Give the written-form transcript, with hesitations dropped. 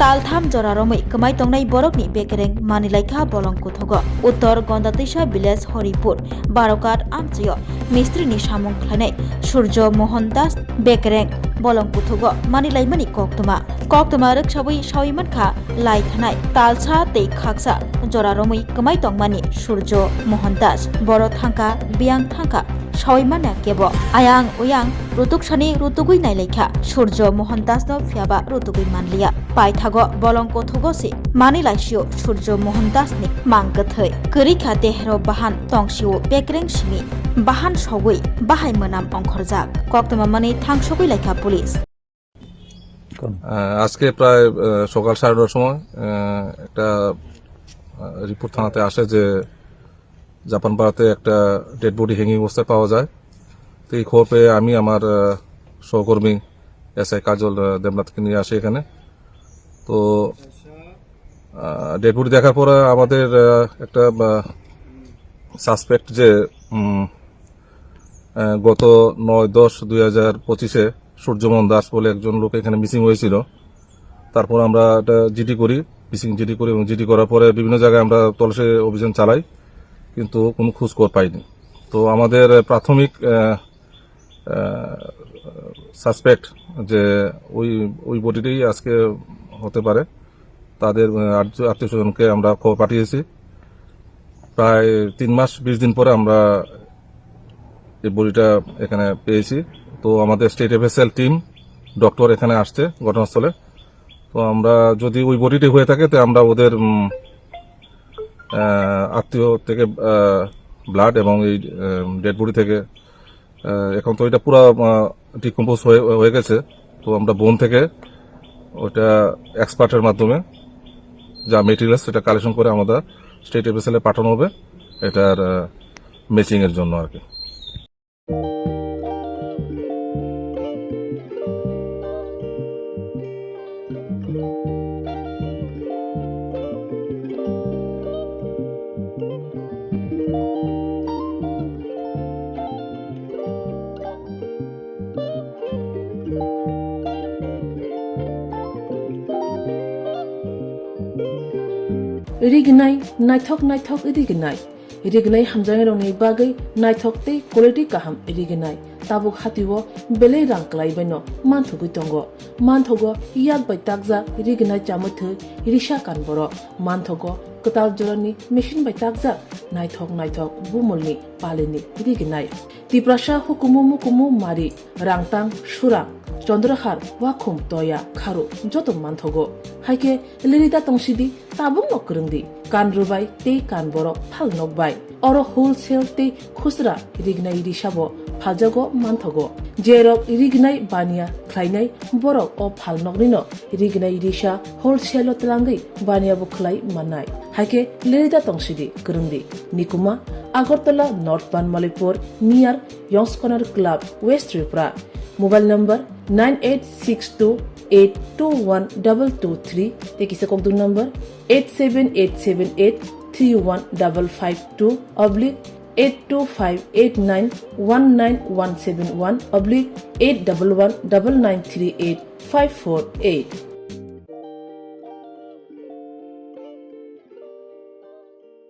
तालथाम जरारमै कमाई तंगनाय बरकनि बेकेरें मानिलाइखा बलं कुथुग उत्तर गंदातैसा विलेज हरिपुर बारकाट आमचियो मिस्त्रीनि सामुं खलायनाय सूर्य मोहन दास बेकेरें बलं कुथुग मानिलाइमानि कक्तमा रोखसाबै सावैमानखा लाइथानाय तालसा तै खाकसा जरारमै कमाई तंगमानि सूर्य मोहन दास बर थांका बियां थांका सावैमाना केब आयां उयां रुतुकसानि रुतुगुइ नायलाइखा सूर्य मोहन दास न फियाबा रुतुगुइ मानलिया पाइथागो बलंको थुगोसि मानिलाइसियो सूर्य मोहन दास नि मांगथै करिखा देहरो बाहान तंसियो बेकरें सिमी बाहान सगुइ बाहाय मोनाम अंखरजाक कक्तमा मानि थांसगुइ लाइखा पुलिस আজকে প্রায় সকাল 9:30টার সময় একটা রিপোর্ট থানাতে আসে যে জাপানপাড়াতে একটা ডেড বডি হ্যাঙ্গিং অবস্থায় পাওয়া যায়। তো এই খবর পেয়ে আমি আমার সহকর্মী এসআই কাজল দেবনাথকে নিয়ে আসি এখানে। তো ডেড বডি দেখার পরে আমাদের একটা সাসপেক্ট যে গত 9/10/2025 সূর্যমোহন দাস বলে একজন লোক এখানে মিসিং হয়েছিল। তারপর আমরা এটা জিডি করি, মিসিং জিডি করি এবং জিডি করার পরে বিভিন্ন জায়গায় আমরা তল্লাশি অভিযান চালাই, কিন্তু কোনো খোঁজখবর পাইনি। তো আমাদের প্রাথমিক সাসপেক্ট যে ওই বডিটাই আজকে হতে পারে, তাদের আত্মীয় স্বজনকে আমরা খবর পাঠিয়েছি। প্রায় 3 মাস 20 দিন পরে আমরা এই বডিটা এখানে পেয়েছি। তো আমাদের স্টেট এফএসএল টিম ডক্টর এখানে আসছে ঘটনাস্থলে। তো আমরা যদি ওই বডিটি হয়ে থাকে তো আমরা ওদের আত্মীয় থেকে ব্লাড এবং এই ডেড বডি থেকে এখন তো এটা পুরো ডিকম্পোজ হয়ে গেছে। তো আমরা বোন থেকে ওটা এক্সপার্টের মাধ্যমে যা মেটেরিয়ালস সেটা কালেকশন করে আমাদের স্টেট এফএসএল এ পাঠানো হবে এটার ম্যাচিং এর জন্য আর কি। रिगनाय नायथक रिगनाय हामजांग रंनि बागै नायथकते क्वालिटी काहाम रिगनाय ताबुक हातिव बेले रां क्लाइबायनो मानथुगै दंगो मानथगो याद बाय ताकजा रिगनाय चामथो रिसा कानबरो मानथगो कताल जरनि मेशिन बाय ताकजा नायथक बुमलनि पालिनि रिगनाय तिप्रासा हुकुमु मारि रांतां सुरा चंद्रहार वाखुम तया खारु जतो मानथगो हाइके लिरिदा तंसिदि ताबुं नकरंदि कानरुबाय ते कानबरो फाल नकबाय अरो होलसेल ते खुसरा रिगनाय रिसाबो फाजगो मानथगो जेरक रिगनाय बानिया ख्लायनाय बरक अ फाल नकनिनो रिगनाय रिसा होलसेल तलांगै बानियाबो ख्लाय माननाय हाइके लिरिदा तंसिदि करंदि निकुमा Agartala north Banamalipur near young's corner club west Tripura mobile number 9862821223 tekisa kokdung number 87878315552 /82589191171 /8119938 548